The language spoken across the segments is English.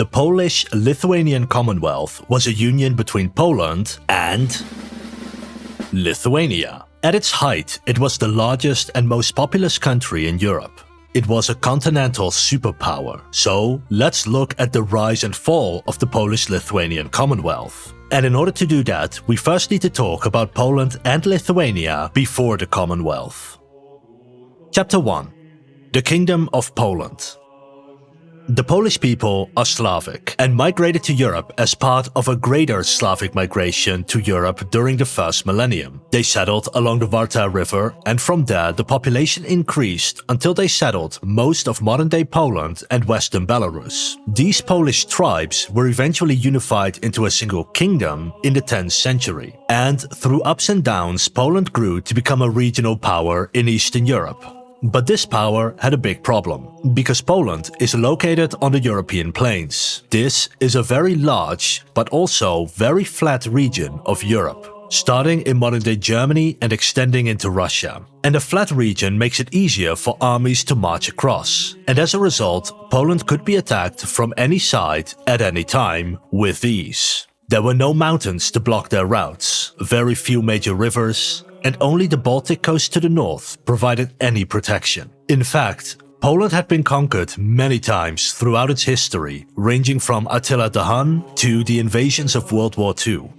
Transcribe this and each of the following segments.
The Polish-Lithuanian Commonwealth was a union between Poland and Lithuania. At its height, it was the largest and most populous country in Europe. It was a continental superpower. So let's look at the rise and fall of the Polish-Lithuanian Commonwealth. And in order to do that, we first need to talk about Poland and Lithuania before the Commonwealth. Chapter 1. The Kingdom of Poland. The Polish people are Slavic and migrated to Europe as part of a greater Slavic migration to Europe during the first millennium. They settled along the Warta River, and from there the population increased until they settled most of modern-day Poland and western Belarus. These Polish tribes were eventually unified into a single kingdom in the 10th century. And through ups and downs, Poland grew to become a regional power in Eastern Europe. But this power had a big problem, because Poland is located on the European plains. This is a very large, but also very flat region of Europe, starting in modern-day Germany and extending into Russia. And a flat region makes it easier for armies to march across. And as a result, Poland could be attacked from any side at any time with ease. There were no mountains to block their routes, very few major rivers, and only the Baltic coast to the north provided any protection. In fact, Poland had been conquered many times throughout its history, ranging from Attila the Hun to the invasions of World War II.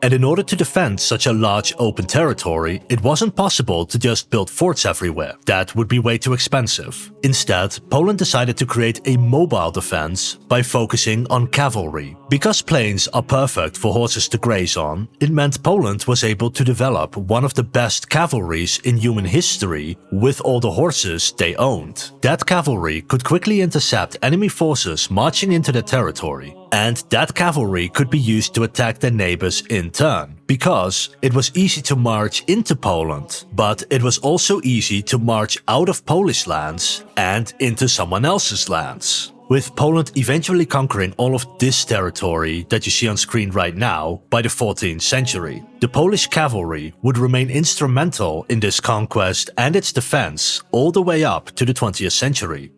And in order to defend such a large open territory, it wasn't possible to just build forts everywhere. That would be way too expensive. Instead, Poland decided to create a mobile defense by focusing on cavalry. Because plains are perfect for horses to graze on, it meant Poland was able to develop one of the best cavalries in human history with all the horses they owned. That cavalry could quickly intercept enemy forces marching into their territory. And that cavalry could be used to attack their neighbors in turn, because it was easy to march into Poland, but it was also easy to march out of Polish lands and into someone else's lands. With Poland eventually conquering all of this territory that you see on screen right now by the 14th century, the Polish cavalry would remain instrumental in this conquest and its defense all the way up to the 20th century.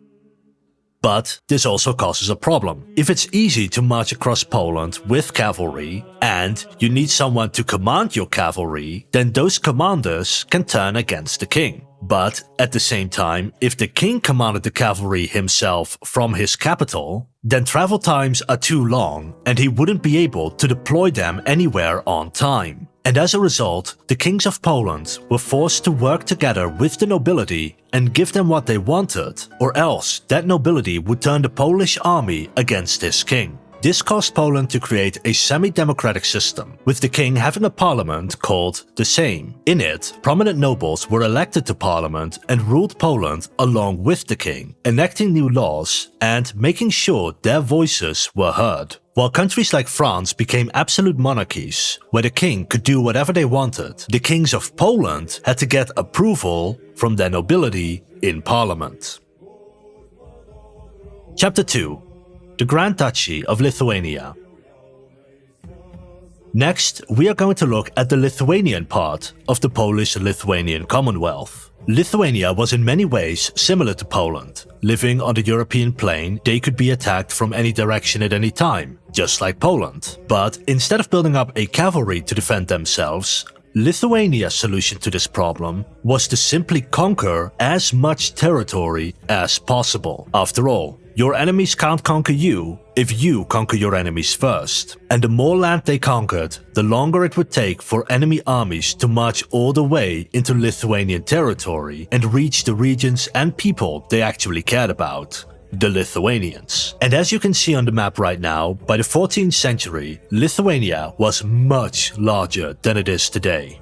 But this also causes a problem. If it's easy to march across Poland with cavalry, and you need someone to command your cavalry, then those commanders can turn against the king. But at the same time, if the king commanded the cavalry himself from his capital, then travel times are too long and he wouldn't be able to deploy them anywhere on time. And as a result, the kings of Poland were forced to work together with the nobility and give them what they wanted, or else that nobility would turn the Polish army against his king. This caused Poland to create a semi-democratic system, with the king having a parliament called the Sejm. In it, prominent nobles were elected to parliament and ruled Poland along with the king, enacting new laws and making sure their voices were heard. While countries like France became absolute monarchies, where the king could do whatever they wanted, the kings of Poland had to get approval from their nobility in parliament. Chapter 2. The Grand Duchy of Lithuania. Next, we are going to look at the Lithuanian part of the Polish-Lithuanian Commonwealth. Lithuania was in many ways similar to Poland. Living on the European plain, they could be attacked from any direction at any time, just like Poland. But instead of building up a cavalry to defend themselves, Lithuania's solution to this problem was to simply conquer as much territory as possible. After all, your enemies can't conquer you if you conquer your enemies first. And the more land they conquered, the longer it would take for enemy armies to march all the way into Lithuanian territory and reach the regions and people they actually cared about, the Lithuanians. And as you can see on the map right now, by the 14th century, Lithuania was much larger than it is today.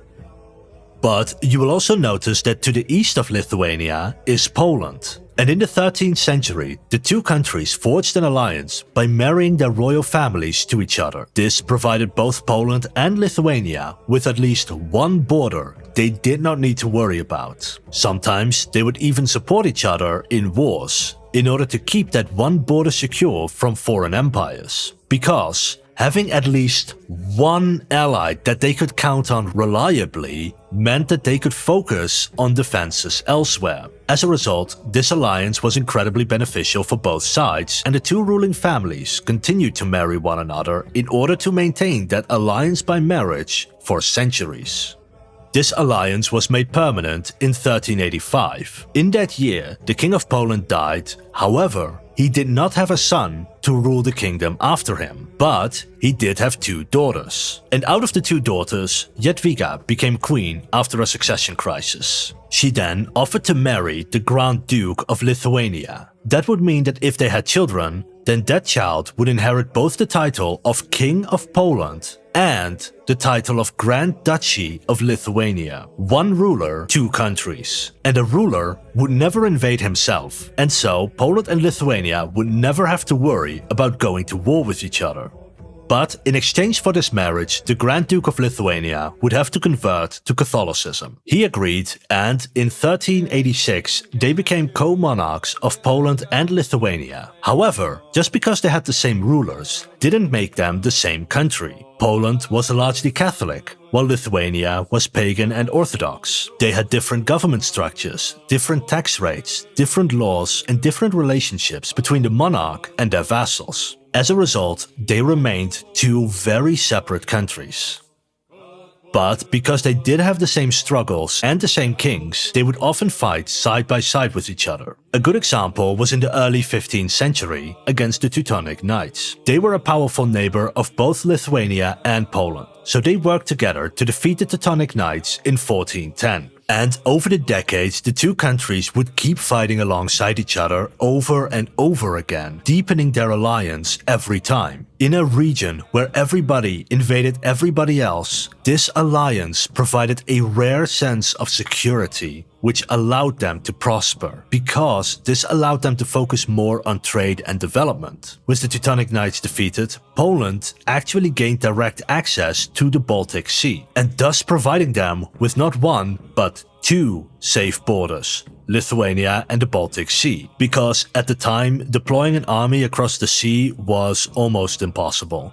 But you will also notice that to the east of Lithuania is Poland. And in the 13th century, the two countries forged an alliance by marrying their royal families to each other. This provided both Poland and Lithuania with at least one border they did not need to worry about. Sometimes they would even support each other in wars in order to keep that one border secure from foreign empires. Because having at least one ally that they could count on reliably meant that they could focus on defenses elsewhere. As a result, this alliance was incredibly beneficial for both sides, and the two ruling families continued to marry one another in order to maintain that alliance by marriage for centuries. This alliance was made permanent in 1385. In that year, the King of Poland died. However, he did not have a son to rule the kingdom after him, but he did have two daughters. And out of the two daughters, Jadwiga became queen after a succession crisis. She then offered to marry the Grand Duke of Lithuania. That would mean that if they had children, then that child would inherit both the title of King of Poland and the title of Grand Duchy of Lithuania. One ruler, two countries. And a ruler would never invade himself, and so Poland and Lithuania would never have to worry about going to war with each other. But in exchange for this marriage, the Grand Duke of Lithuania would have to convert to Catholicism. He agreed, and in 1386 they became co-monarchs of Poland and Lithuania. However, just because they had the same rulers didn't make them the same country. Poland was largely Catholic, while Lithuania was pagan and Orthodox. They had different government structures, different tax rates, different laws, and different relationships between the monarch and their vassals. As a result, they remained two very separate countries. But because they did have the same struggles and the same kings, they would often fight side by side with each other. A good example was in the early 15th century against the Teutonic Knights. They were a powerful neighbor of both Lithuania and Poland, so they worked together to defeat the Teutonic Knights in 1410. And over the decades, the two countries would keep fighting alongside each other over and over again, deepening their alliance every time. In a region where everybody invaded everybody else, this alliance provided a rare sense of security, which allowed them to prosper, because this allowed them to focus more on trade and development. With the Teutonic Knights defeated, Poland actually gained direct access to the Baltic Sea, and thus providing them with not one, but two safe borders, Lithuania and the Baltic Sea, because at the time, deploying an army across the sea was almost impossible.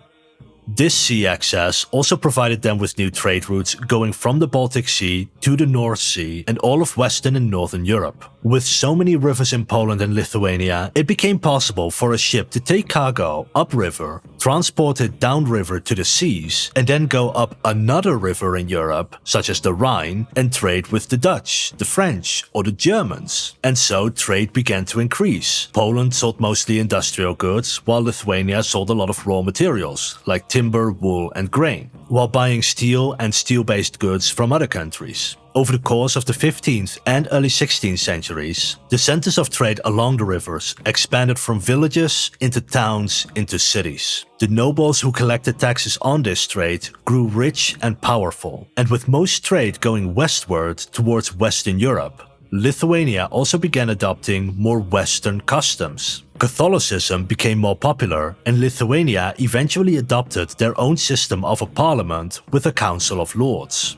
This sea access also provided them with new trade routes going from the Baltic Sea to the North Sea and all of Western and Northern Europe. With so many rivers in Poland and Lithuania, it became possible for a ship to take cargo upriver, transport it downriver to the seas, and then go up another river in Europe, such as the Rhine, and trade with the Dutch, the French, or the Germans. And so trade began to increase. Poland sold mostly industrial goods, while Lithuania sold a lot of raw materials, like timber, wool, and grain, while buying steel and steel-based goods from other countries. Over the course of the 15th and early 16th centuries, the centers of trade along the rivers expanded from villages into towns into cities. The nobles who collected taxes on this trade grew rich and powerful, and with most trade going westward towards Western Europe, Lithuania also began adopting more Western customs. Catholicism became more popular, and Lithuania eventually adopted their own system of a parliament with a Council of Lords.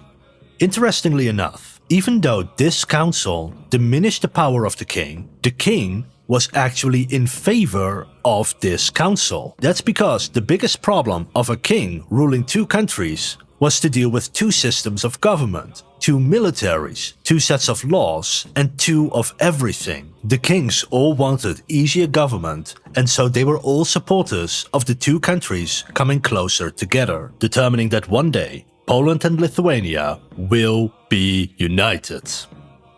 Interestingly enough, even though this council diminished the power of the king was actually in favor of this council. That's because the biggest problem of a king ruling two countries was to deal with two systems of government, two militaries, two sets of laws, and two of everything. The kings all wanted easier government, and so they were all supporters of the two countries coming closer together, determining that one day Poland and Lithuania will be united.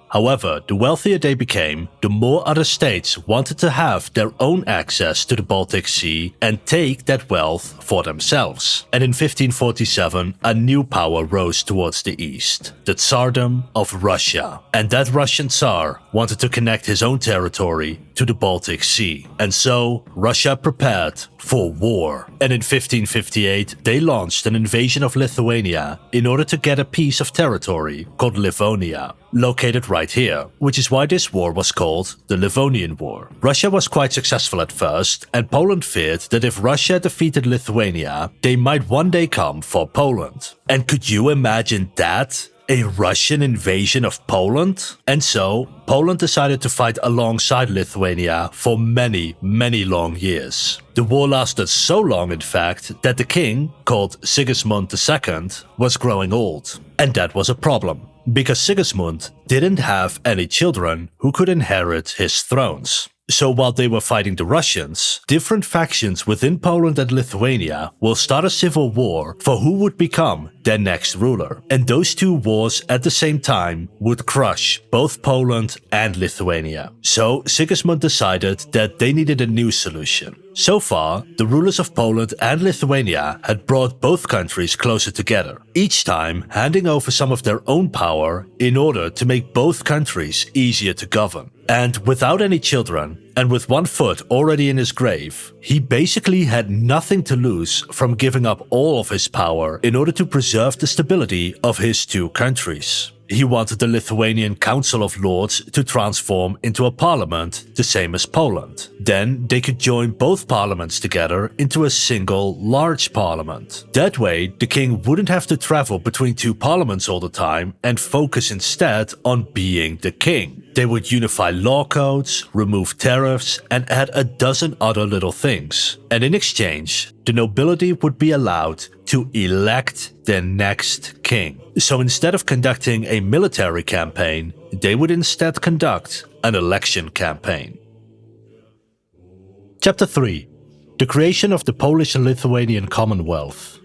However, the wealthier they became, the more other states wanted to have their own access to the Baltic Sea and take that wealth for themselves. And in 1547, a new power rose towards the east, the Tsardom of Russia. And that Russian Tsar wanted to connect his own territory to the Baltic Sea. And so, Russia prepared for war. And in 1558, they launched an invasion of Lithuania in order to get a piece of territory called Livonia, located right here, which is why this war was called the Livonian War. Russia was quite successful at first, and Poland feared that if Russia defeated Lithuania, they might one day come for Poland. And could you imagine that? A Russian invasion of Poland? And so, Poland decided to fight alongside Lithuania for many, many long years. The war lasted so long, in fact, that the king, called Sigismund II, was growing old. And that was a problem, because Sigismund didn't have any children who could inherit his thrones. So while they were fighting the Russians, different factions within Poland and Lithuania will start a civil war for who would become their next ruler. And those two wars at the same time would crush both Poland and Lithuania. So Sigismund decided that they needed a new solution. So far, the rulers of Poland and Lithuania had brought both countries closer together, each time handing over some of their own power in order to make both countries easier to govern. And without any children, and with one foot already in his grave, he basically had nothing to lose from giving up all of his power in order to preserve the stability of his two countries. He wanted the Lithuanian Council of Lords to transform into a parliament the same as Poland. Then they could join both parliaments together into a single large parliament. That way, the king wouldn't have to travel between two parliaments all the time and focus instead on being the king. They would unify law codes, remove tariffs, and add a dozen other little things. And in exchange, the nobility would be allowed to elect their next king. So instead of conducting a military campaign, they would instead conduct an election campaign. Chapter 3. The creation of the Polish-Lithuanian Commonwealth.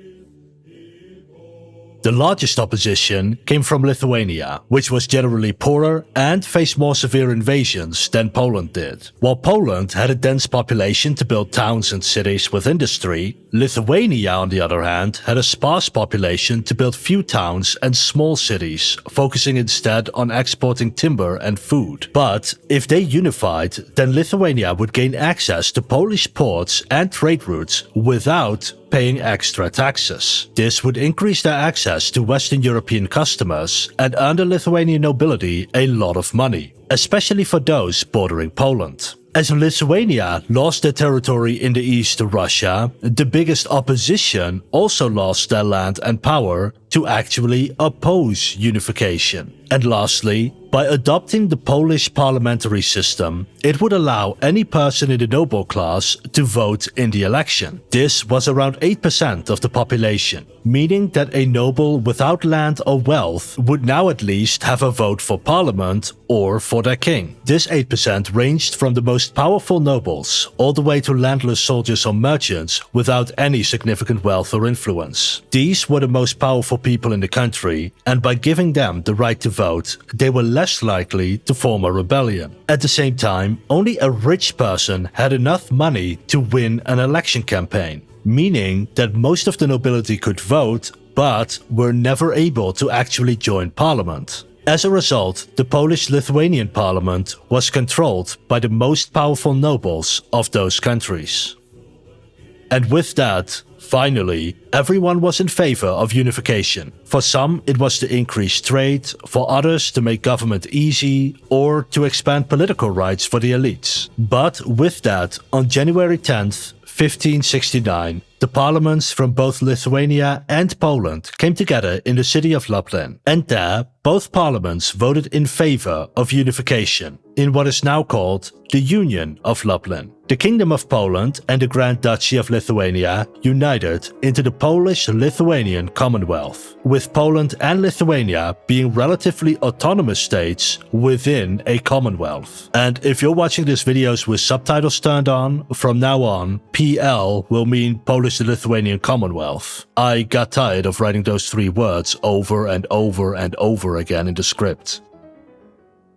The largest opposition came from Lithuania, which was generally poorer and faced more severe invasions than Poland did. While Poland had a dense population to build towns and cities with industry, Lithuania, on the other hand, had a sparse population to build few towns and small cities, focusing instead on exporting timber and food. But if they unified, then Lithuania would gain access to Polish ports and trade routes without paying extra taxes. This would increase their access to Western European customers and earn the Lithuanian nobility a lot of money, especially for those bordering Poland. As Lithuania lost their territory in the east to Russia, the biggest opposition also lost their land and power to actually oppose unification. And lastly, by adopting the Polish parliamentary system, it would allow any person in the noble class to vote in the election. This was around 8% of the population, meaning that a noble without land or wealth would now at least have a vote for parliament or for their king. This 8% ranged from the most powerful nobles all the way to landless soldiers or merchants without any significant wealth or influence. These were the most powerful people in the country, and by giving them the right to vote, they were less likely to form a rebellion. At the same time, only a rich person had enough money to win an election campaign, meaning that most of the nobility could vote, but were never able to actually join parliament. As a result, the Polish-Lithuanian parliament was controlled by the most powerful nobles of those countries. And with that, finally, everyone was in favor of unification. For some, it was to increase trade, for others to make government easy, or to expand political rights for the elites. But with that, on January 10th, 1569, the parliaments from both Lithuania and Poland came together in the city of Lublin, and there, both parliaments voted in favor of unification in what is now called the Union of Lublin. The Kingdom of Poland and the Grand Duchy of Lithuania united into the Polish-Lithuanian Commonwealth, with Poland and Lithuania being relatively autonomous states within a commonwealth. And if you're watching these videos with subtitles turned on, from now on, PL will mean Polish-Lithuanian Commonwealth. I got tired of writing those three words over and over and over again in the script.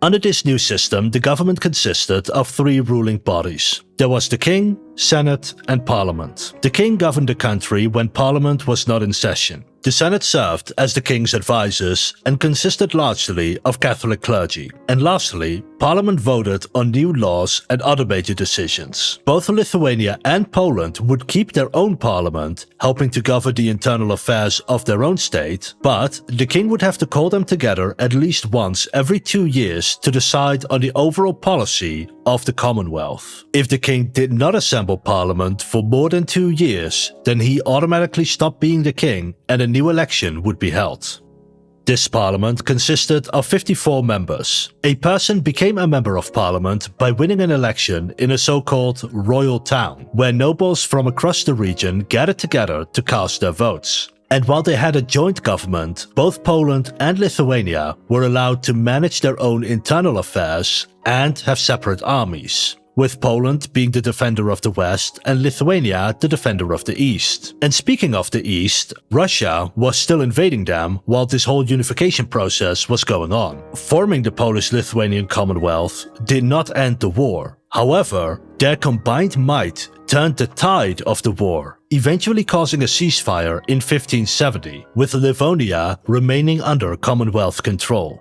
Under this new system, the government consisted of three ruling bodies. There was the king, senate, and parliament. The king governed the country when parliament was not in session. The senate served as the king's advisors and consisted largely of Catholic clergy. And lastly, parliament voted on new laws and other major decisions. Both Lithuania and Poland would keep their own parliament, helping to govern the internal affairs of their own state, but the king would have to call them together at least once every 2 years to decide on the overall policy of the Commonwealth. If the king did not assemble parliament for more than 2 years, then he automatically stopped being the king and a new election would be held. This parliament consisted of 54 members. A person became a member of parliament by winning an election in a so-called royal town, where nobles from across the region gathered together to cast their votes. And while they had a joint government, both Poland and Lithuania were allowed to manage their own internal affairs and have separate armies, with Poland being the defender of the West and Lithuania the defender of the East. And speaking of the East, Russia was still invading them while this whole unification process was going on. Forming the Polish-Lithuanian Commonwealth did not end the war. However, their combined might turned the tide of the war, eventually causing a ceasefire in 1570, with Livonia remaining under Commonwealth control.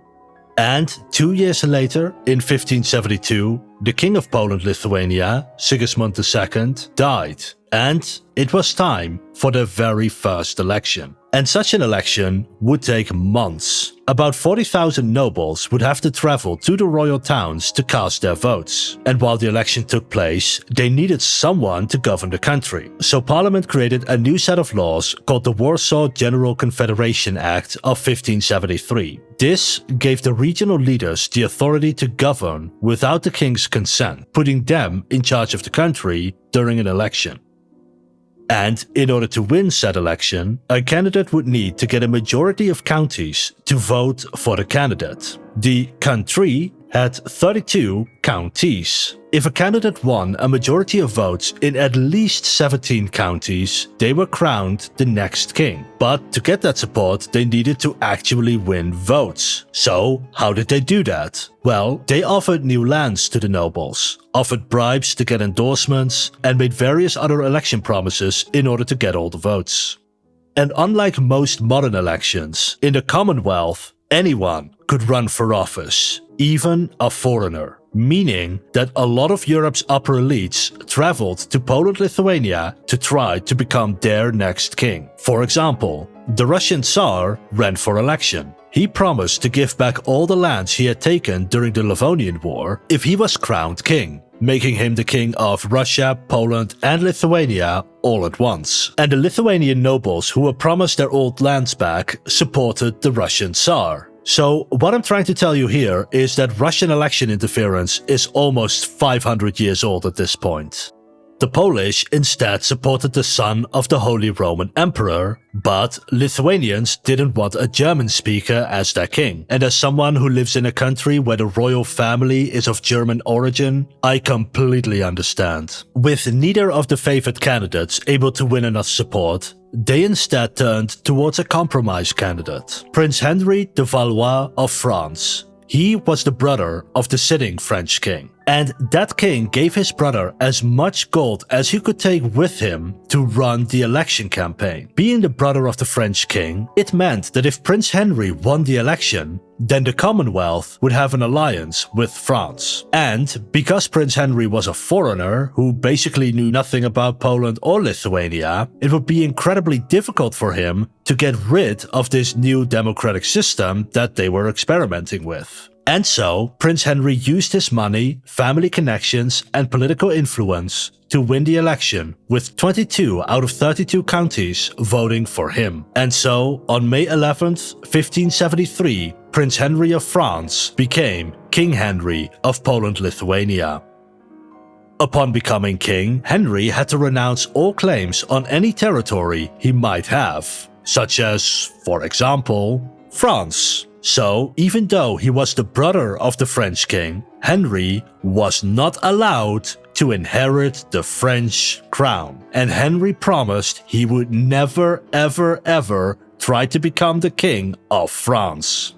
And 2 years later, in 1572, the King of Poland-Lithuania, Sigismund II, died, and it was time for the very first election. And such an election would take months. About 40,000 nobles would have to travel to the royal towns to cast their votes. And while the election took place, they needed someone to govern the country. So Parliament created a new set of laws called the Warsaw General Confederation Act of 1573. This gave the regional leaders the authority to govern without the king's consent, putting them in charge of the country during an election. And in order to win said election, a candidate would need to get a majority of counties to vote for the candidate. The country had 32 counties. If a candidate won a majority of votes in at least 17 counties, they were crowned the next king. But to get that support, they needed to actually win votes. So, how did they do that? Well, they offered new lands to the nobles, offered bribes to get endorsements, and made various other election promises in order to get all the votes. And unlike most modern elections, in the Commonwealth, anyone could run for office, even a foreigner. Meaning that a lot of Europe's upper elites traveled to Poland-Lithuania to try to become their next king. For example, the Russian Tsar ran for election. He promised to give back all the lands he had taken during the Livonian War if he was crowned king, making him the king of Russia, Poland and Lithuania all at once. And the Lithuanian nobles who were promised their old lands back supported the Russian Tsar. So what I'm trying to tell you here is that Russian election interference is almost 500 years old at this point. The Polish instead supported the son of the Holy Roman Emperor, but Lithuanians didn't want a German speaker as their king. And as someone who lives in a country where the royal family is of German origin, I completely understand. With neither of the favored candidates able to win enough support, they instead turned towards a compromise candidate, Prince Henry de Valois of France. He was the brother of the sitting French king. And that king gave his brother as much gold as he could take with him to run the election campaign. Being the brother of the French king, it meant that if Prince Henry won the election, then the Commonwealth would have an alliance with France. And because Prince Henry was a foreigner who basically knew nothing about Poland or Lithuania, it would be incredibly difficult for him to get rid of this new democratic system that they were experimenting with. And so, Prince Henry used his money, family connections, and political influence to win the election, with 22 out of 32 counties voting for him. And so, on May 11th, 1573, Prince Henry of France became King Henry of Poland-Lithuania. Upon becoming king, Henry had to renounce all claims on any territory he might have, such as, for example, France. So, even though he was the brother of the French king, Henry was not allowed to inherit the French crown. And Henry promised he would never ever try to become the king of France.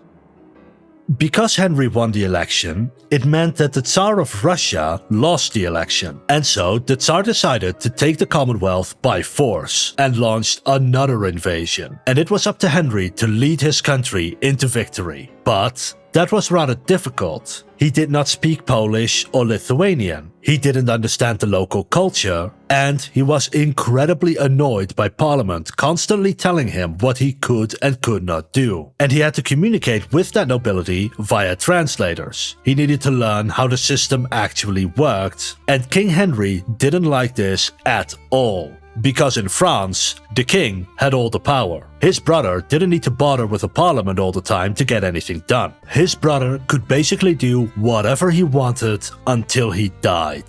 Because Henry won the election, it meant that the Tsar of Russia lost the election. And so the Tsar decided to take the Commonwealth by force and launched another invasion. And it was up to Henry to lead his country into victory. But that was rather difficult. He did not speak Polish or Lithuanian. He didn't understand the local culture, and he was incredibly annoyed by Parliament constantly telling him what he could and could not do. And he had to communicate with that nobility via translators. He needed to learn how the system actually worked, and King Henry didn't like this at all. Because in France, the king had all the power. His brother didn't need to bother with the parliament all the time to get anything done. His brother could basically do whatever he wanted until he died.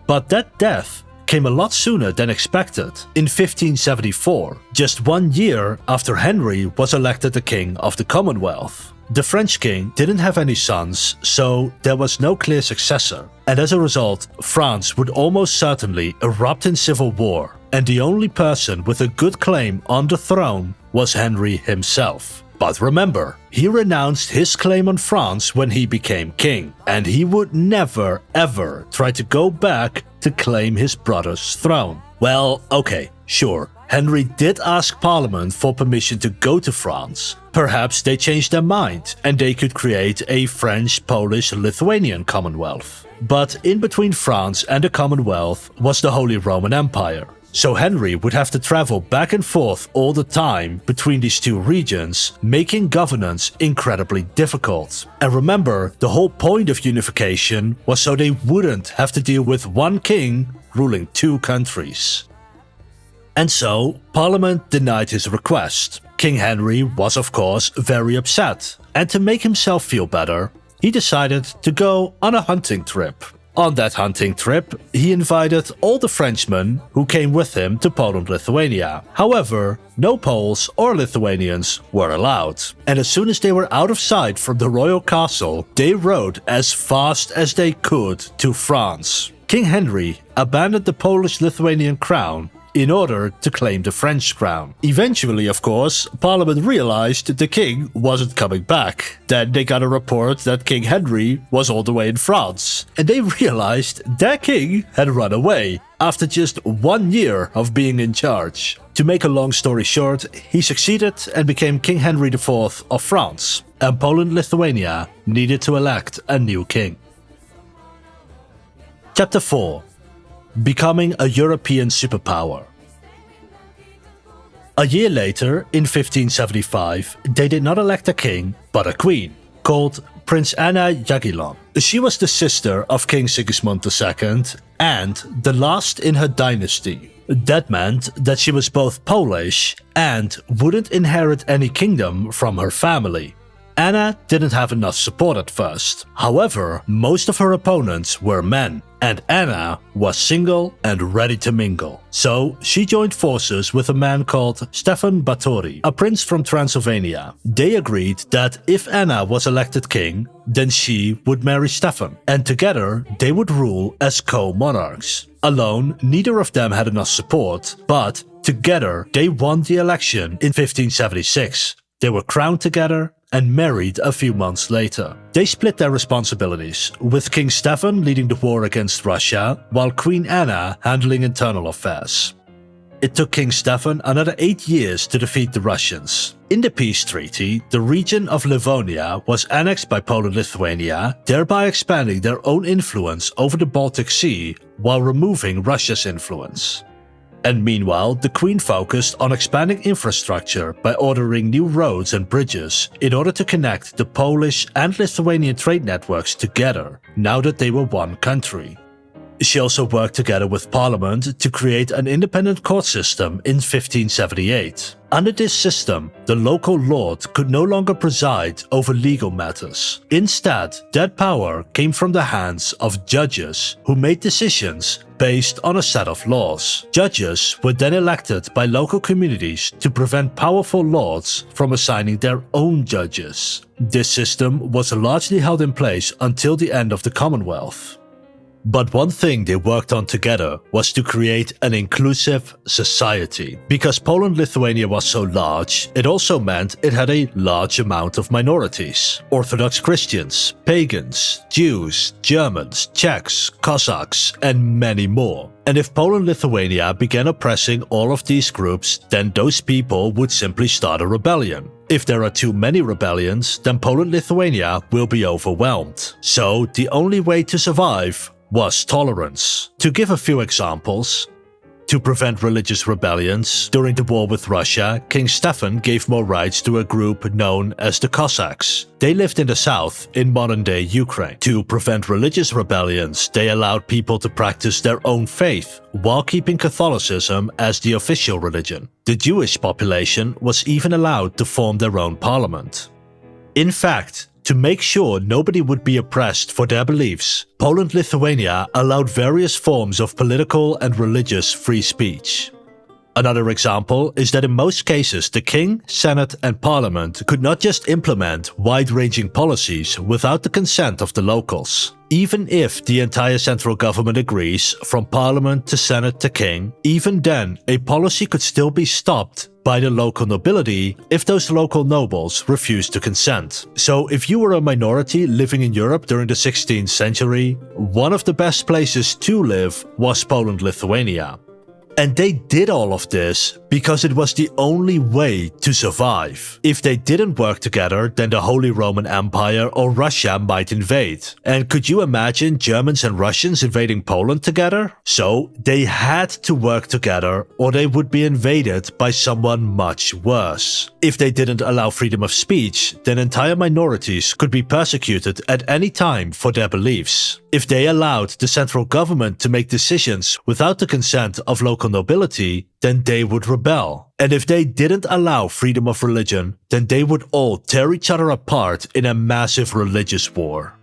But that death came a lot sooner than expected, in 1574, just 1 year after Henry was elected the King of the Commonwealth. The French king didn't have any sons, so there was no clear successor, and as a result, France would almost certainly erupt in civil war, and the only person with a good claim on the throne was Henry himself. But remember, he renounced his claim on France when he became king, and he would never ever try to go back to claim his brother's throne. Well, okay, sure, Henry did ask Parliament for permission to go to France. Perhaps they changed their mind and they could create a French, Polish-Lithuanian Commonwealth. But in between France and the Commonwealth was the Holy Roman Empire. So Henry would have to travel back and forth all the time between these two regions, making governance incredibly difficult. And remember, the whole point of unification was so they wouldn't have to deal with one king ruling two countries. And so, Parliament denied his request. King Henry was of course very upset, and to make himself feel better, he decided to go on a hunting trip. On that hunting trip, he invited all the Frenchmen who came with him to Poland-Lithuania. However, no Poles or Lithuanians were allowed. And as soon as they were out of sight from the royal castle, they rode as fast as they could to France. King Henry abandoned the Polish-Lithuanian crown in order to claim the French crown. Eventually, of course, Parliament realized the king wasn't coming back. Then they got a report that King Henry was all the way in France, and they realized their king had run away after just 1 year of being in charge. To make a long story short, he succeeded and became King Henry IV of France, and Poland-Lithuania needed to elect a new king. Chapter 4. Becoming a European superpower. A year later, in 1575, they did not elect a king, but a queen, called Princess Anna Jagiellon. She was the sister of King Sigismund II and the last in her dynasty. That meant that she was both Polish and wouldn't inherit any kingdom from her family. Anna didn't have enough support at first. However, most of her opponents were men, and Anna was single and ready to mingle. So she joined forces with a man called Stefan Batory, a prince from Transylvania. They agreed that if Anna was elected king, then she would marry Stefan, and together they would rule as co-monarchs. Alone, neither of them had enough support, but together they won the election in 1576. They were crowned together and married a few months later. They split their responsibilities, with King Stefan leading the war against Russia, while Queen Anna handling internal affairs. It took King Stefan another 8 years to defeat the Russians. In the peace treaty, the region of Livonia was annexed by Poland-Lithuania, thereby expanding their own influence over the Baltic Sea while removing Russia's influence. And meanwhile, the Queen focused on expanding infrastructure by ordering new roads and bridges in order to connect the Polish and Lithuanian trade networks together, now that they were one country. She also worked together with Parliament to create an independent court system in 1578. Under this system, the local lord could no longer preside over legal matters. Instead, that power came from the hands of judges who made decisions based on a set of laws. Judges were then elected by local communities to prevent powerful lords from assigning their own judges. This system was largely held in place until the end of the Commonwealth. But one thing they worked on together was to create an inclusive society. Because Poland-Lithuania was so large, it also meant it had a large amount of minorities. Orthodox Christians, pagans, Jews, Germans, Czechs, Cossacks, and many more. And if Poland-Lithuania began oppressing all of these groups, then those people would simply start a rebellion. If there are too many rebellions, then Poland-Lithuania will be overwhelmed. So the only way to survive was tolerance. To give a few examples, to prevent religious rebellions, during the war with Russia, King Stefan gave more rights to a group known as the Cossacks. They lived in the south, in modern-day Ukraine. To prevent religious rebellions, they allowed people to practice their own faith, while keeping Catholicism as the official religion. The Jewish population was even allowed to form their own parliament. In fact, to make sure nobody would be oppressed for their beliefs, Poland-Lithuania allowed various forms of political and religious free speech. Another example is that in most cases the king, senate and parliament could not just implement wide-ranging policies without the consent of the locals. Even if the entire central government agrees, from parliament to senate to king, even then a policy could still be stopped by the local nobility if those local nobles refuse to consent. So if you were a minority living in Europe during the 16th century, one of the best places to live was Poland-Lithuania. And they did all of this because it was the only way to survive. If they didn't work together, then the Holy Roman Empire or Russia might invade. And could you imagine Germans and Russians invading Poland together? So they had to work together or they would be invaded by someone much worse. If they didn't allow freedom of speech, then entire minorities could be persecuted at any time for their beliefs. If they allowed the central government to make decisions without the consent of local nobility, then they would rebel. And if they didn't allow freedom of religion, then they would all tear each other apart in a massive religious war.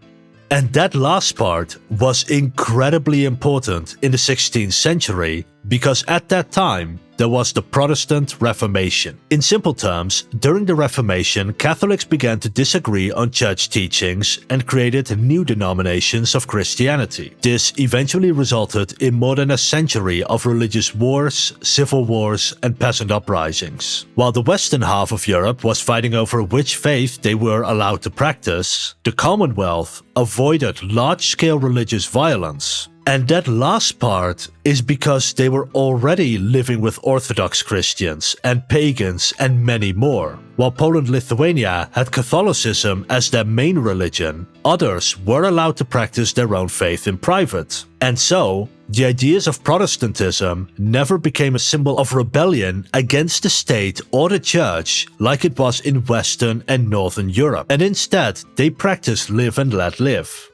And that last part was incredibly important in the 16th century because at that time there was the Protestant Reformation. In simple terms, during the Reformation, Catholics began to disagree on church teachings and created new denominations of Christianity. This eventually resulted in more than a century of religious wars, civil wars, and peasant uprisings. While the western half of Europe was fighting over which faith they were allowed to practice, the Commonwealth avoided large-scale religious violence. And that last part is because they were already living with Orthodox Christians and pagans and many more. While Poland-Lithuania had Catholicism as their main religion, others were allowed to practice their own faith in private. And so, the ideas of Protestantism never became a symbol of rebellion against the state or the church like it was in Western and Northern Europe. And instead, they practiced live and let live.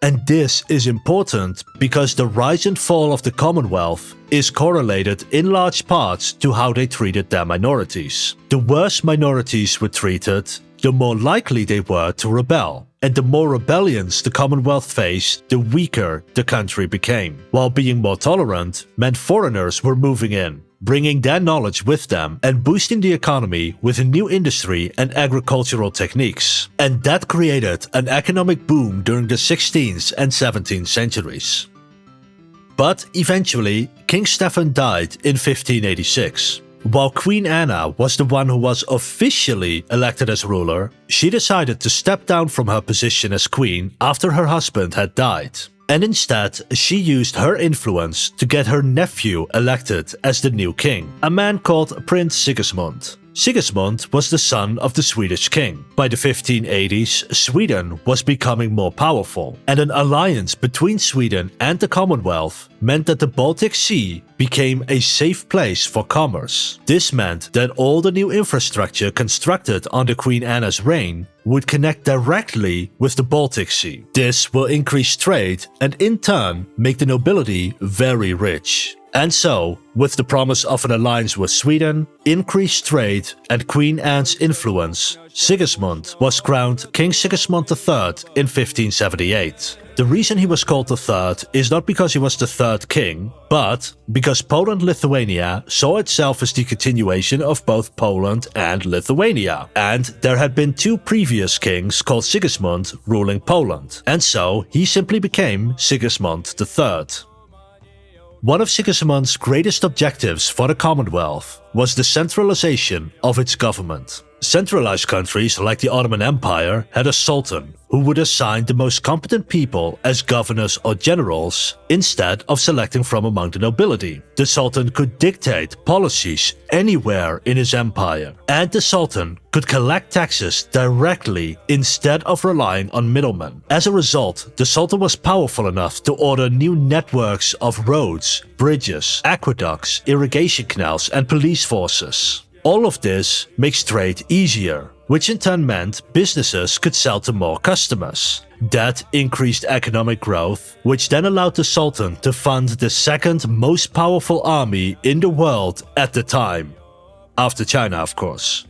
And this is important because the rise and fall of the Commonwealth is correlated in large parts to how they treated their minorities. The worse minorities were treated, the more likely they were to rebel. And the more rebellions the Commonwealth faced, the weaker the country became. While being more tolerant meant foreigners were moving in, bringing their knowledge with them and boosting the economy with a new industry and agricultural techniques. And that created an economic boom during the 16th and 17th centuries. But eventually, King Stefan died in 1586. While Queen Anna was the one who was officially elected as ruler, she decided to step down from her position as queen after her husband had died. And instead, she used her influence to get her nephew elected as the new king, a man called Prince Sigismund. Sigismund was the son of the Swedish king. By the 1580s, Sweden was becoming more powerful, and an alliance between Sweden and the Commonwealth meant that the Baltic Sea became a safe place for commerce. This meant that all the new infrastructure constructed under Queen Anna's reign would connect directly with the Baltic Sea. This will increase trade and in turn make the nobility very rich. And so, with the promise of an alliance with Sweden, increased trade and Queen Anne's influence, Sigismund was crowned King Sigismund III in 1578. The reason he was called the third is not because he was the third king, but because Poland-Lithuania saw itself as the continuation of both Poland and Lithuania. And there had been two previous kings called Sigismund ruling Poland, and so he simply became Sigismund III. One of Sigismund's greatest objectives for the Commonwealth was the centralization of its government. Centralized countries like the Ottoman Empire had a sultan who would assign the most competent people as governors or generals instead of selecting from among the nobility. The sultan could dictate policies anywhere in his empire, and the sultan could collect taxes directly instead of relying on middlemen. As a result, the sultan was powerful enough to order new networks of roads, bridges, aqueducts, irrigation canals, and police forces. All of this makes trade easier, which in turn meant businesses could sell to more customers. That increased economic growth, which then allowed the Sultan to fund the second most powerful army in the world at the time. After China, of course.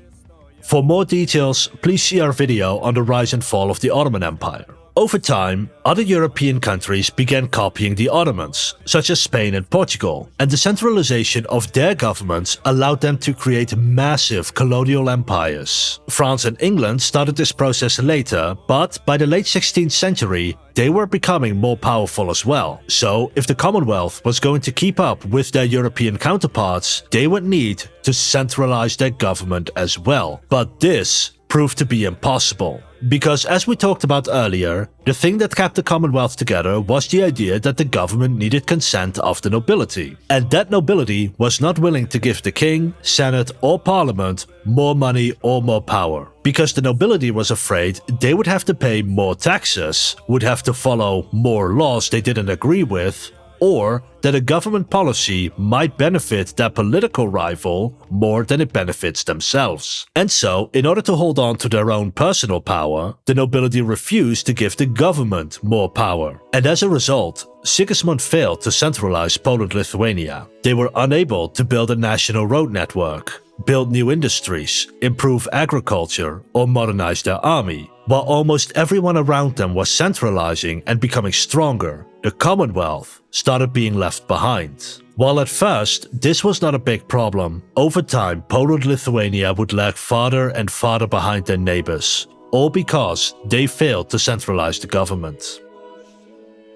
For more details, please see our video on the rise and fall of the Ottoman Empire. Over time, other European countries began copying the Ottomans, such as Spain and Portugal, and the centralization of their governments allowed them to create massive colonial empires. France and England started this process later, but by the late 16th century, they were becoming more powerful as well. So, if the Commonwealth was going to keep up with their European counterparts, they would need to centralize their government as well. But this proved to be impossible. Because as we talked about earlier, the thing that kept the Commonwealth together was the idea that the government needed consent of the nobility. And that nobility was not willing to give the king, senate or parliament more money or more power. Because the nobility was afraid they would have to pay more taxes, would have to follow more laws they didn't agree with, or that a government policy might benefit their political rival more than it benefits themselves. And so, in order to hold on to their own personal power, the nobility refused to give the government more power. And as a result, Sigismund failed to centralize Poland-Lithuania. They were unable to build a national road network, build new industries, improve agriculture, or modernize their army. While almost everyone around them was centralizing and becoming stronger, the Commonwealth started being left behind. While at first this was not a big problem, over time Poland-Lithuania would lag farther and farther behind their neighbors, all because they failed to centralize the government.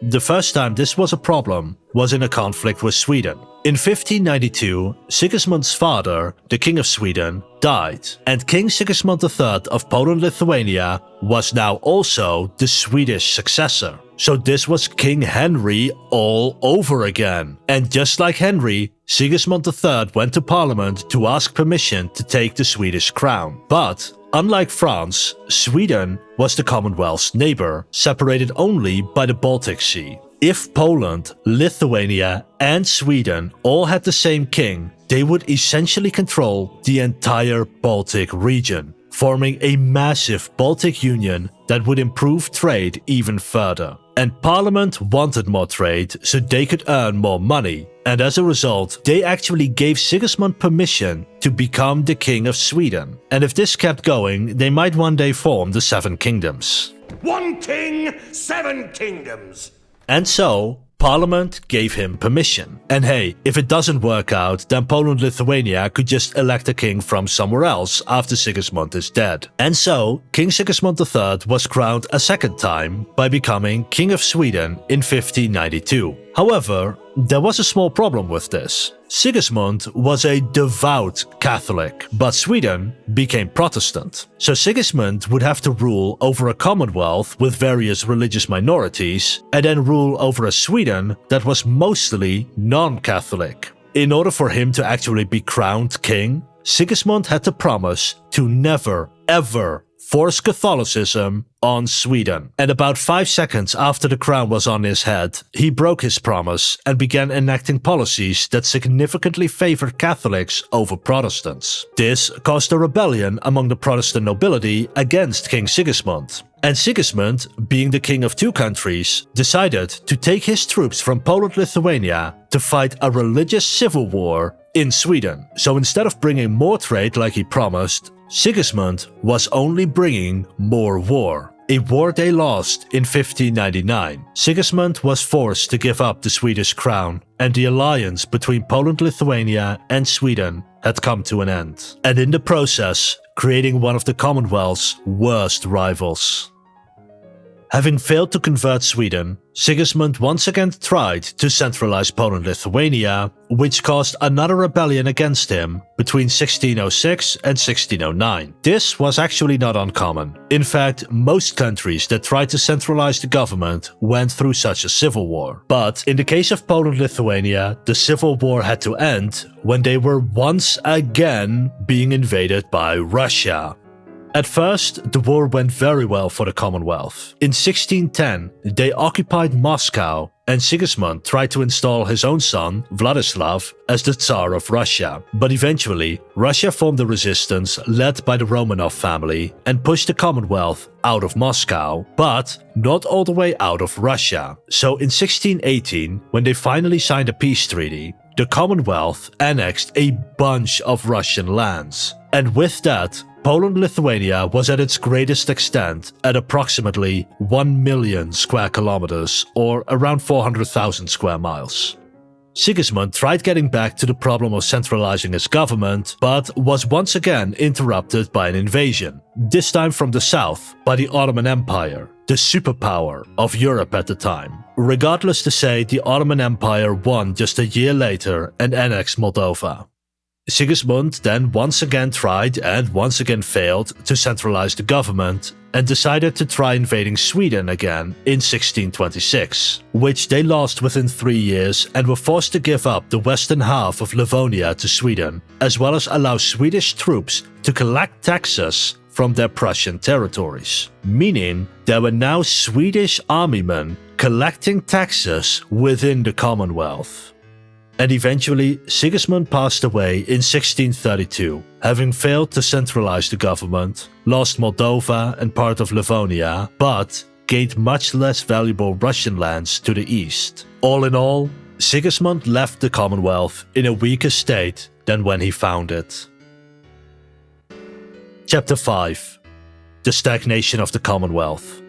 The first time this was a problem was in a conflict with Sweden. In 1592, Sigismund's father, the King of Sweden, died, and King Sigismund III of Poland-Lithuania was now also the Swedish successor. So this was King Henry all over again. And just like Henry, Sigismund III went to Parliament to ask permission to take the Swedish crown. But unlike France, Sweden was the Commonwealth's neighbor, separated only by the Baltic Sea. If Poland, Lithuania and Sweden all had the same king, they would essentially control the entire Baltic region, forming a massive Baltic Union that would improve trade even further. And Parliament wanted more trade so they could earn more money, and as a result, they actually gave Sigismund permission to become the King of Sweden. And if this kept going, they might one day form the Seven Kingdoms. One king, seven kingdoms. And so, Parliament gave him permission. And hey, if it doesn't work out, then Poland-Lithuania could just elect a king from somewhere else after Sigismund is dead. And so, King Sigismund III was crowned a second time by becoming King of Sweden in 1592. However, there was a small problem with this. Sigismund was a devout Catholic, but Sweden became Protestant. So Sigismund would have to rule over a commonwealth with various religious minorities, and then rule over a Sweden that was mostly non-Catholic. In order for him to actually be crowned king, Sigismund had to promise to never, ever force Catholicism on Sweden. And about 5 seconds after the crown was on his head, he broke his promise and began enacting policies that significantly favored Catholics over Protestants. This caused a rebellion among the Protestant nobility against King Sigismund. And Sigismund, being the king of two countries, decided to take his troops from Poland-Lithuania to fight a religious civil war in Sweden. So instead of bringing more trade like he promised, Sigismund was only bringing more war. A war they lost in 1599. Sigismund was forced to give up the Swedish crown, and the alliance between Poland-Lithuania and Sweden had come to an end. And in the process, creating one of the Commonwealth's worst rivals. Having failed to convert Sweden, Sigismund once again tried to centralize Poland-Lithuania, which caused another rebellion against him between 1606 and 1609. This was actually not uncommon. In fact, most countries that tried to centralize the government went through such a civil war. But in the case of Poland-Lithuania, the civil war had to end when they were once again being invaded by Russia. At first, the war went very well for the Commonwealth. In 1610, they occupied Moscow, and Sigismund tried to install his own son, Vladislav, as the Tsar of Russia. But eventually, Russia formed a resistance led by the Romanov family and pushed the Commonwealth out of Moscow, but not all the way out of Russia. So in 1618, when they finally signed a peace treaty, the Commonwealth annexed a bunch of Russian lands. And with that, Poland-Lithuania was at its greatest extent at approximately 1 million square kilometers, or around 400,000 square miles. Sigismund tried getting back to the problem of centralizing his government, but was once again interrupted by an invasion, this time from the south by the Ottoman Empire, the superpower of Europe at the time. Regardless to say, the Ottoman Empire won just a year later and annexed Moldova. Sigismund then once again tried and once again failed to centralize the government and decided to try invading Sweden again in 1626, which they lost within 3 years and were forced to give up the western half of Livonia to Sweden, as well as allow Swedish troops to collect taxes from their Prussian territories, meaning there were now Swedish armymen collecting taxes within the Commonwealth. And eventually, Sigismund passed away in 1632, having failed to centralize the government, lost Moldova and part of Livonia, but gained much less valuable Russian lands to the east. All in all, Sigismund left the Commonwealth in a weaker state than when he found it. Chapter 5: The Stagnation of the Commonwealth.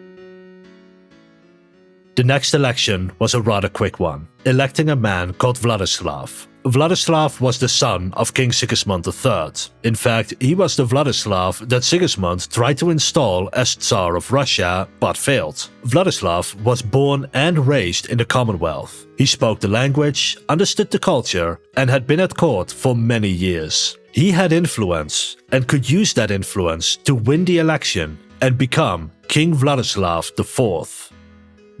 The next election was a rather quick one, electing a man called Vladislav. Vladislav was the son of King Sigismund III. In fact, he was the Vladislav that Sigismund tried to install as Tsar of Russia, but failed. Vladislav was born and raised in the Commonwealth. He spoke the language, understood the culture, and had been at court for many years. He had influence and could use that influence to win the election and become King Vladislav IV.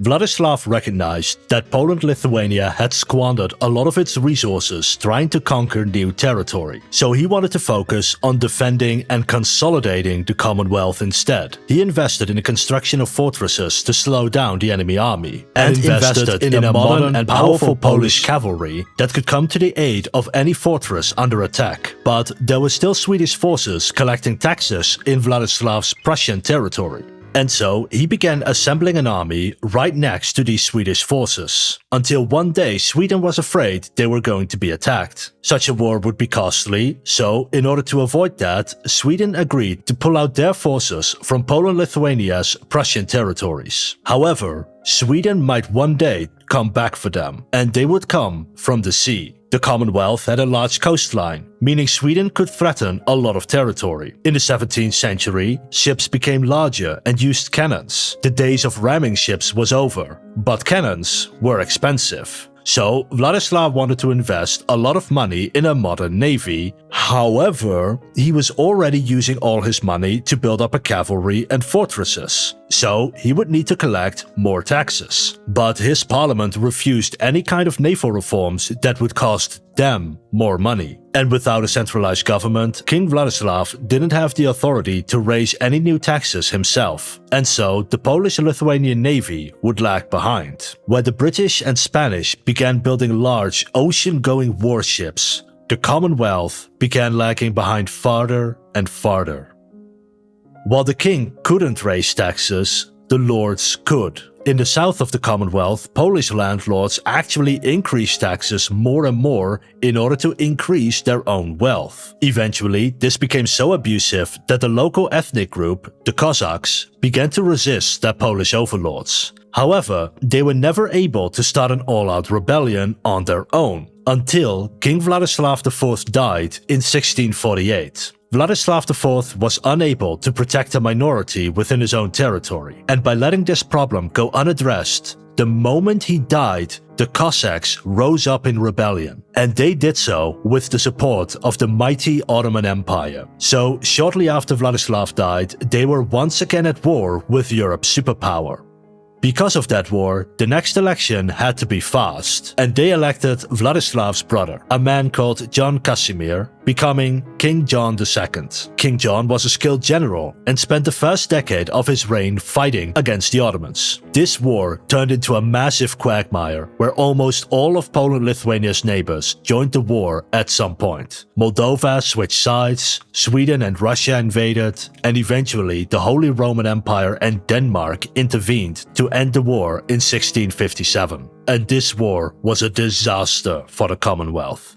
Vladislav recognized that Poland-Lithuania had squandered a lot of its resources trying to conquer new territory, so he wanted to focus on defending and consolidating the Commonwealth instead. He invested in the construction of fortresses to slow down the enemy army, and invested in a modern and powerful Polish cavalry that could come to the aid of any fortress under attack. But there were still Swedish forces collecting taxes in Vladislav's Prussian territory. And so he began assembling an army right next to these Swedish forces, until one day Sweden was afraid they were going to be attacked. Such a war would be costly, so in order to avoid that, Sweden agreed to pull out their forces from Poland-Lithuania's Prussian territories. However, Sweden might one day come back for them, and they would come from the sea. The Commonwealth had a large coastline, meaning Sweden could threaten a lot of territory. In the 17th century, ships became larger and used cannons. The days of ramming ships was over, but cannons were expensive. So Vladislav wanted to invest a lot of money in a modern navy. However, he was already using all his money to build up a cavalry and fortresses, so he would need to collect more taxes. But his parliament refused any kind of naval reforms that would cost them more money. And without a centralized government, King Vladislav didn't have the authority to raise any new taxes himself. And so the Polish-Lithuanian Navy would lag behind. Where the British and Spanish began building large ocean-going warships, the Commonwealth began lagging behind farther and farther. While the king couldn't raise taxes, the lords could. In the south of the Commonwealth, Polish landlords actually increased taxes more and more in order to increase their own wealth. Eventually, this became so abusive that the local ethnic group, the Cossacks, began to resist their Polish overlords. However, they were never able to start an all-out rebellion on their own, until King Vladislav IV died in 1648. Vladislav IV was unable to protect a minority within his own territory, and by letting this problem go unaddressed, the moment he died, the Cossacks rose up in rebellion, and they did so with the support of the mighty Ottoman Empire. So, shortly after Vladislav died, they were once again at war with Europe's superpower. Because of that war, the next election had to be fast, and they elected Vladislav's brother, a man called John Casimir, becoming King John II. King John was a skilled general and spent the first decade of his reign fighting against the Ottomans. This war turned into a massive quagmire where almost all of Poland-Lithuania's neighbors joined the war at some point. Moldova switched sides, Sweden and Russia invaded, and eventually the Holy Roman Empire and Denmark intervened to end the war in 1657. And this war was a disaster for the Commonwealth.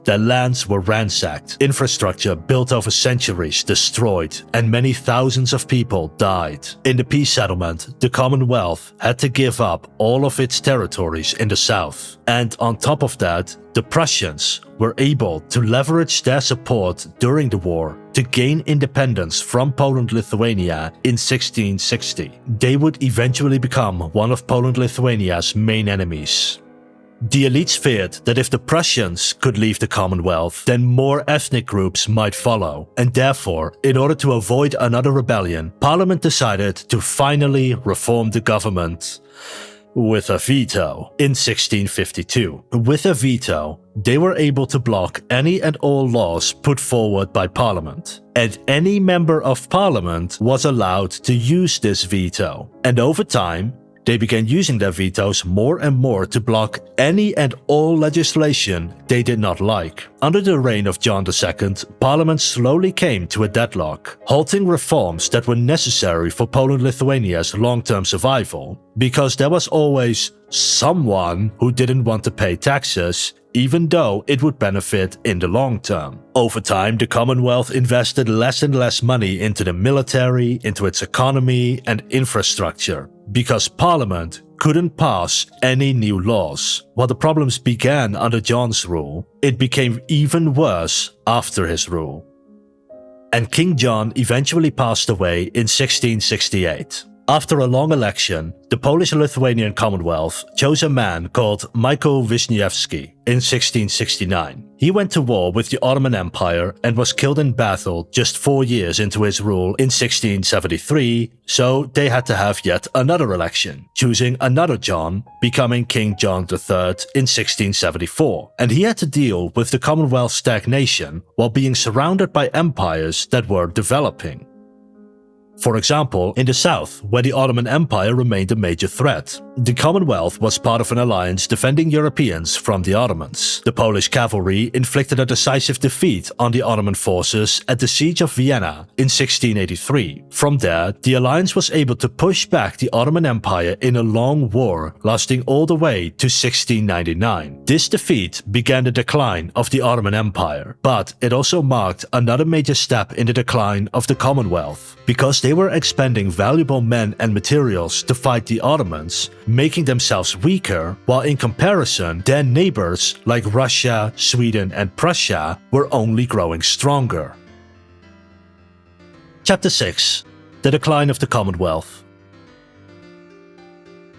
Their lands were ransacked, infrastructure built over centuries destroyed, and many thousands of people died. In the peace settlement, the Commonwealth had to give up all of its territories in the south. And on top of that, the Prussians were able to leverage their support during the war to gain independence from Poland-Lithuania in 1660. They would eventually become one of Poland-Lithuania's main enemies. The elites feared that if the Prussians could leave the Commonwealth, then more ethnic groups might follow, and therefore, in order to avoid another rebellion, Parliament decided to finally reform the government with a veto in 1652. With a veto, they were able to block any and all laws put forward by Parliament, and any member of Parliament was allowed to use this veto. And over time, they began using their vetoes more and more to block any and all legislation they did not like. Under the reign of John II, Parliament slowly came to a deadlock, halting reforms that were necessary for Poland-Lithuania's long-term survival, because there was always someone who didn't want to pay taxes, even though it would benefit in the long term. Over time, the Commonwealth invested less and less money into the military, into its economy and infrastructure, because Parliament couldn't pass any new laws. While the problems began under John's rule, it became even worse after his rule. And King John eventually passed away in 1668. After a long election, the Polish-Lithuanian Commonwealth chose a man called Michael Wisniewski in 1669. He went to war with the Ottoman Empire and was killed in battle just 4 years into his rule in 1673, so they had to have yet another election, choosing another John, becoming King John III in 1674. And he had to deal with the Commonwealth's stagnation while being surrounded by empires that were developing. For example, in the south, where the Ottoman Empire remained a major threat, the Commonwealth was part of an alliance defending Europeans from the Ottomans. The Polish cavalry inflicted a decisive defeat on the Ottoman forces at the Siege of Vienna in 1683. From there, the alliance was able to push back the Ottoman Empire in a long war lasting all the way to 1699. This defeat began the decline of the Ottoman Empire, but it also marked another major step in the decline of the Commonwealth, because they were expending valuable men and materials to fight the Ottomans, making themselves weaker, while in comparison, their neighbors like Russia, Sweden and Prussia were only growing stronger. Chapter 6. The Decline of the Commonwealth.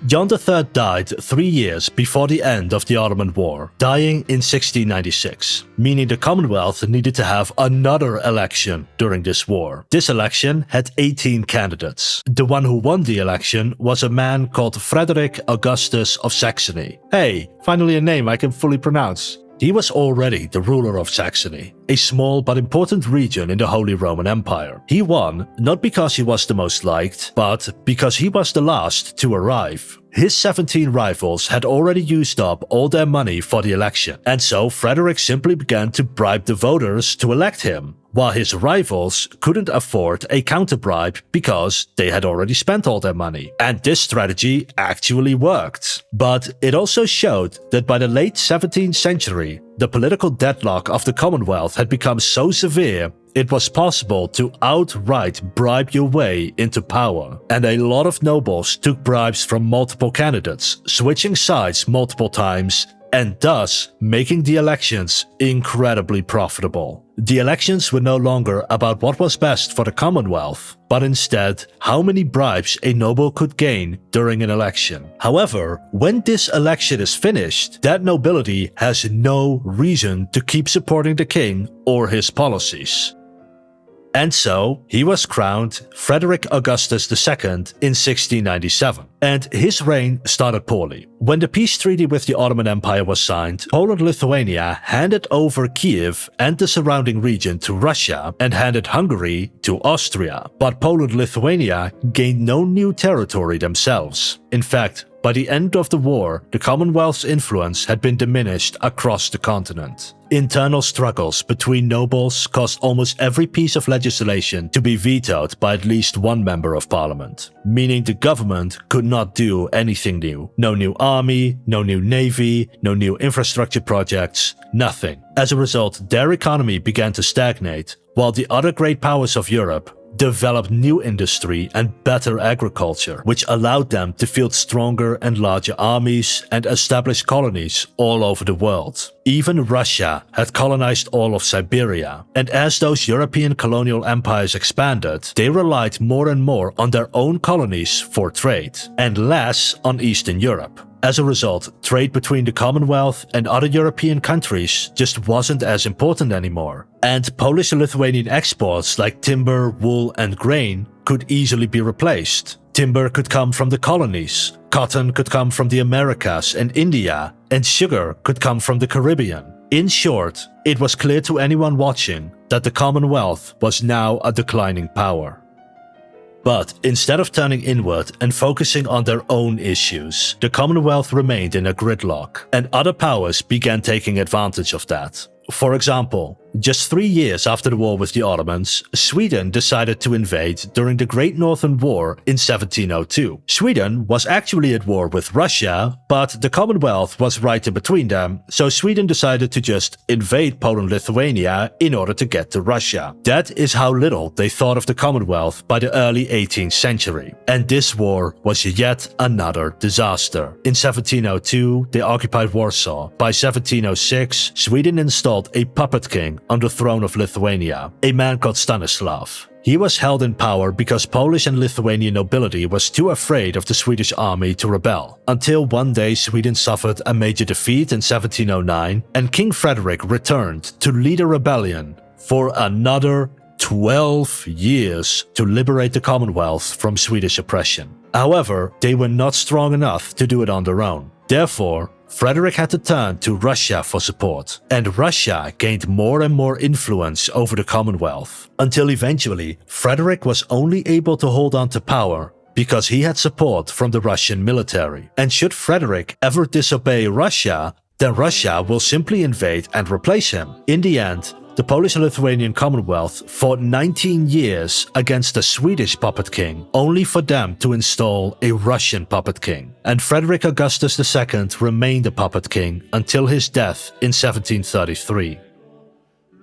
John III died 3 years before the end of the Ottoman War, dying in 1696, meaning the Commonwealth needed to have another election during this war. This election had 18 candidates. The one who won the election was a man called Frederick Augustus of Saxony. Hey, finally a name I can fully pronounce. He was already the ruler of Saxony, a small but important region in the Holy Roman Empire. He won not because he was the most liked, but because he was the last to arrive. His 17 rivals had already used up all their money for the election, and so Frederick simply began to bribe the voters to elect him, while his rivals couldn't afford a counter-bribe because they had already spent all their money. And this strategy actually worked. But it also showed that by the late 17th century, the political deadlock of the Commonwealth had become so severe it was possible to outright bribe your way into power. And a lot of nobles took bribes from multiple candidates, switching sides multiple times, and thus making the elections incredibly profitable. The elections were no longer about what was best for the Commonwealth, but instead how many bribes a noble could gain during an election. However, when this election is finished, that nobility has no reason to keep supporting the king or his policies. And so, he was crowned Frederick Augustus II in 1697, and his reign started poorly. When the peace treaty with the Ottoman Empire was signed, Poland-Lithuania handed over Kiev and the surrounding region to Russia and handed Hungary to Austria. But Poland-Lithuania gained no new territory themselves. In fact, by the end of the war, the Commonwealth's influence had been diminished across the continent. Internal struggles between nobles caused almost every piece of legislation to be vetoed by at least one member of parliament, meaning the government could not do anything new. No new army, no new navy, no new infrastructure projects, nothing. As a result, their economy began to stagnate, while the other great powers of Europe developed new industry and better agriculture, which allowed them to field stronger and larger armies and establish colonies all over the world. Even Russia had colonized all of Siberia, and as those European colonial empires expanded, they relied more and more on their own colonies for trade, and less on Eastern Europe. As a result, trade between the Commonwealth and other European countries just wasn't as important anymore, and Polish-Lithuanian exports like timber, wool and grain could easily be replaced. Timber could come from the colonies, cotton could come from the Americas and India, and sugar could come from the Caribbean. In short, it was clear to anyone watching that the Commonwealth was now a declining power. But instead of turning inward and focusing on their own issues, the Commonwealth remained in a gridlock, and other powers began taking advantage of that. For example, just 3 years after the war with the Ottomans, Sweden decided to invade during the Great Northern War in 1702. Sweden was actually at war with Russia, but the Commonwealth was right in between them, so Sweden decided to just invade Poland-Lithuania in order to get to Russia. That is how little they thought of the Commonwealth by the early 18th century. And this war was yet another disaster. In 1702, they occupied Warsaw. By 1706, Sweden installed a puppet king on the throne of Lithuania, a man called Stanislav. He was held in power because Polish and Lithuanian nobility was too afraid of the Swedish army to rebel, until one day Sweden suffered a major defeat in 1709 and King Frederick returned to lead a rebellion for another 12 years to liberate the Commonwealth from Swedish oppression. However, they were not strong enough to do it on their own. Therefore, Frederick had to turn to Russia for support, and Russia gained more and more influence over the Commonwealth, until eventually Frederick was only able to hold on to power because he had support from the Russian military. And should Frederick ever disobey Russia, then Russia will simply invade and replace him. In the end, the Polish-Lithuanian Commonwealth fought 19 years against the Swedish puppet king, only for them to install a Russian puppet king. And Frederick Augustus II remained a puppet king until his death in 1733.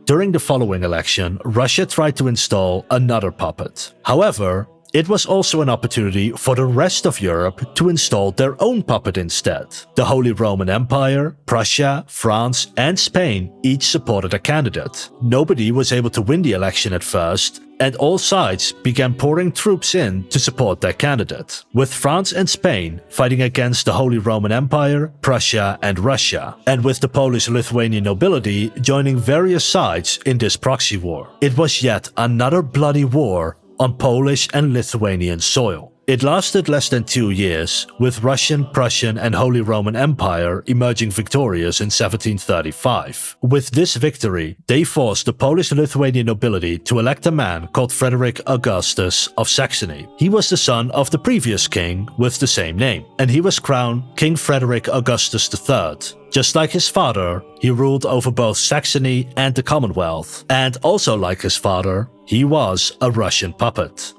During the following election, Russia tried to install another puppet. However, it was also an opportunity for the rest of Europe to install their own puppet instead. The Holy Roman Empire, Prussia, France, and Spain each supported a candidate. Nobody was able to win the election at first, and all sides began pouring troops in to support their candidate, with France and Spain fighting against the Holy Roman Empire, Prussia, and Russia, and with the Polish-Lithuanian nobility joining various sides in this proxy war. It was yet another bloody war on Polish and Lithuanian soil. It lasted less than 2 years, with Russian, Prussian and Holy Roman Empire emerging victorious in 1735. With this victory, they forced the Polish-Lithuanian nobility to elect a man called Frederick Augustus of Saxony. He was the son of the previous king with the same name, and he was crowned King Frederick Augustus III. Just like his father, he ruled over both Saxony and the Commonwealth, and also like his father, he was a Russian puppet.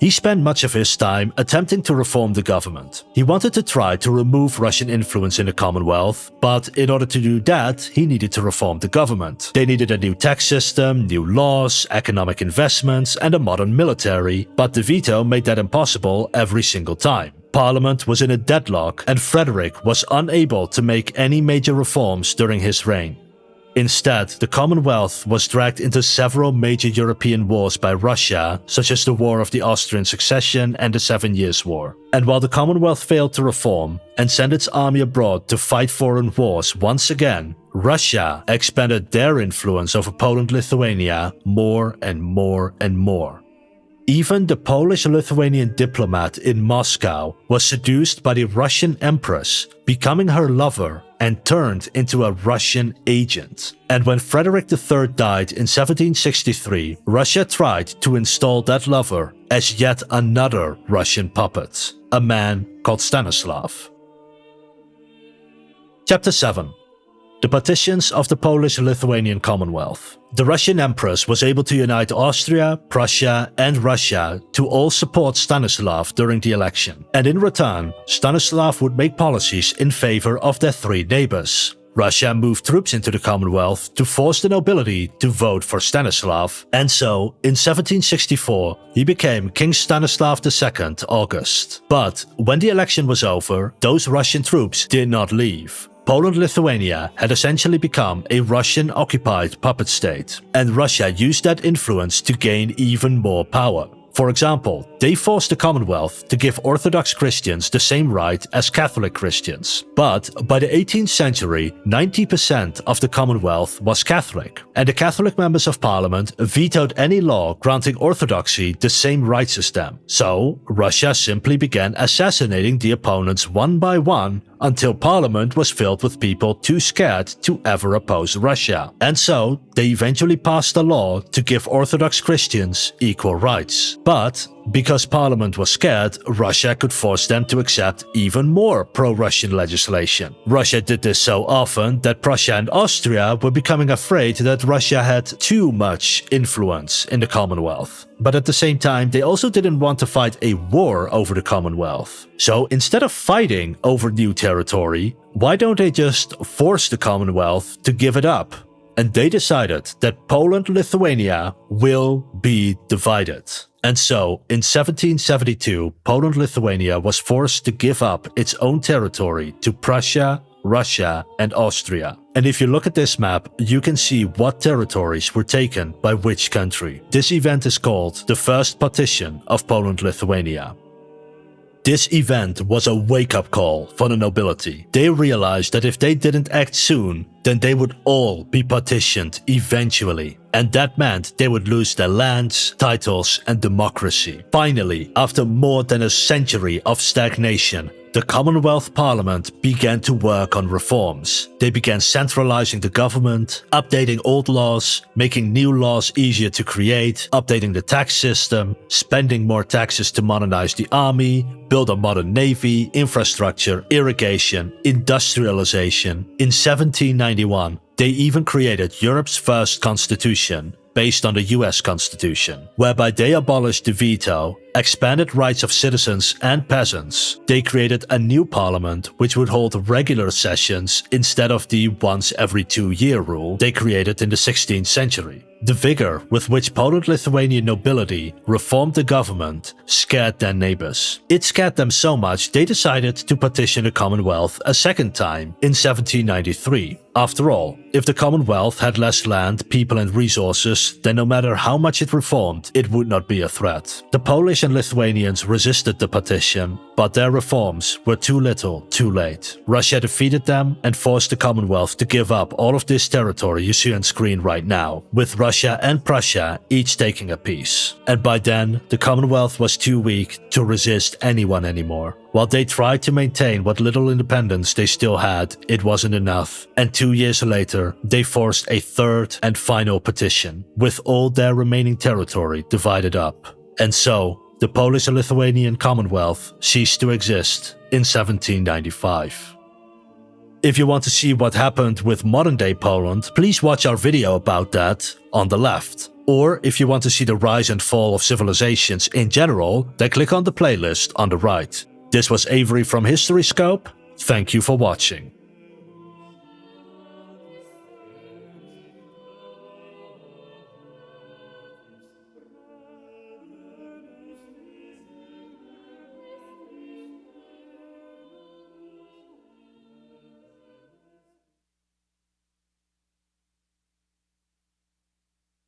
He spent much of his time attempting to reform the government. He wanted to try to remove Russian influence in the Commonwealth, but in order to do that, he needed to reform the government. They needed a new tax system, new laws, economic investments, and a modern military, but the veto made that impossible every single time. Parliament was in a deadlock, and Frederick was unable to make any major reforms during his reign. Instead, the Commonwealth was dragged into several major European wars by Russia, such as the War of the Austrian Succession and the 7 Years' War. And while the Commonwealth failed to reform and send its army abroad to fight foreign wars once again, Russia expanded their influence over Poland-Lithuania more and more and more. Even the Polish-Lithuanian diplomat in Moscow was seduced by the Russian empress, becoming her lover and turned into a Russian agent. And when Frederick III died in 1763, Russia tried to install that lover as yet another Russian puppet. a man called Stanislav. Chapter 7. The partitions of the Polish-Lithuanian Commonwealth. The Russian Empress was able to unite Austria, Prussia and Russia to all support Stanislav during the election, and in return, Stanislav would make policies in favor of their three neighbors. Russia moved troops into the Commonwealth to force the nobility to vote for Stanislav, and so, in 1764, he became King Stanislav II August. But when the election was over, those Russian troops did not leave. Poland-Lithuania had essentially become a Russian-occupied puppet state, and Russia used that influence to gain even more power. For example, they forced the Commonwealth to give Orthodox Christians the same right as Catholic Christians. But by the 18th century, 90% of the Commonwealth was Catholic, and the Catholic members of Parliament vetoed any law granting Orthodoxy the same rights as them. So, Russia simply began assassinating the opponents one by one until Parliament was filled with people too scared to ever oppose Russia. And so, they eventually passed a law to give Orthodox Christians equal rights. But because Parliament was scared, Russia could force them to accept even more pro-Russian legislation. Russia did this so often that Prussia and Austria were becoming afraid that Russia had too much influence in the Commonwealth. But at the same time, they also didn't want to fight a war over the Commonwealth. So instead of fighting over new territory, why don't they just force the Commonwealth to give it up? And they decided that Poland-Lithuania will be divided. And so, in 1772, Poland-Lithuania was forced to give up its own territory to Prussia, Russia and Austria. And if you look at this map, you can see what territories were taken by which country. This event is called the First Partition of Poland-Lithuania. This event was a wake-up call for the nobility. They realized that if they didn't act soon, then they would all be partitioned eventually. And that meant they would lose their lands, titles and democracy. Finally, after more than a century of stagnation, the Commonwealth Parliament began to work on reforms. They began centralizing the government, updating old laws, making new laws easier to create, updating the tax system, spending more taxes to modernize the army, build a modern navy, infrastructure, irrigation, industrialization. In 1791, they even created Europe's first constitution, based on the US Constitution, whereby they abolished the veto, expanded rights of citizens and peasants. They created a new parliament which would hold regular sessions instead of the once every 2-year rule they created in the 16th century. The vigor with which Poland-Lithuanian nobility reformed the government scared their neighbors. It scared them so much they decided to partition the Commonwealth a second time in 1793. After all, if the Commonwealth had less land, people and resources, then no matter how much it reformed, it would not be a threat. The Polish and Lithuanians resisted the partition, but their reforms were too little, too late. Russia defeated them and forced the Commonwealth to give up all of this territory you see on screen right now, with Russia and Prussia each taking a piece. And by then, the Commonwealth was too weak to resist anyone anymore. While they tried to maintain what little independence they still had, it wasn't enough. And 2 years later, they forced a third and final partition, with all their remaining territory divided up. And so, the Polish and Lithuanian Commonwealth ceased to exist in 1795. If you want to see what happened with modern-day Poland, please watch our video about that on the left. Or if you want to see the rise and fall of civilizations in general, then click on the playlist on the right. This was Avery from History Scope. Thank you for watching.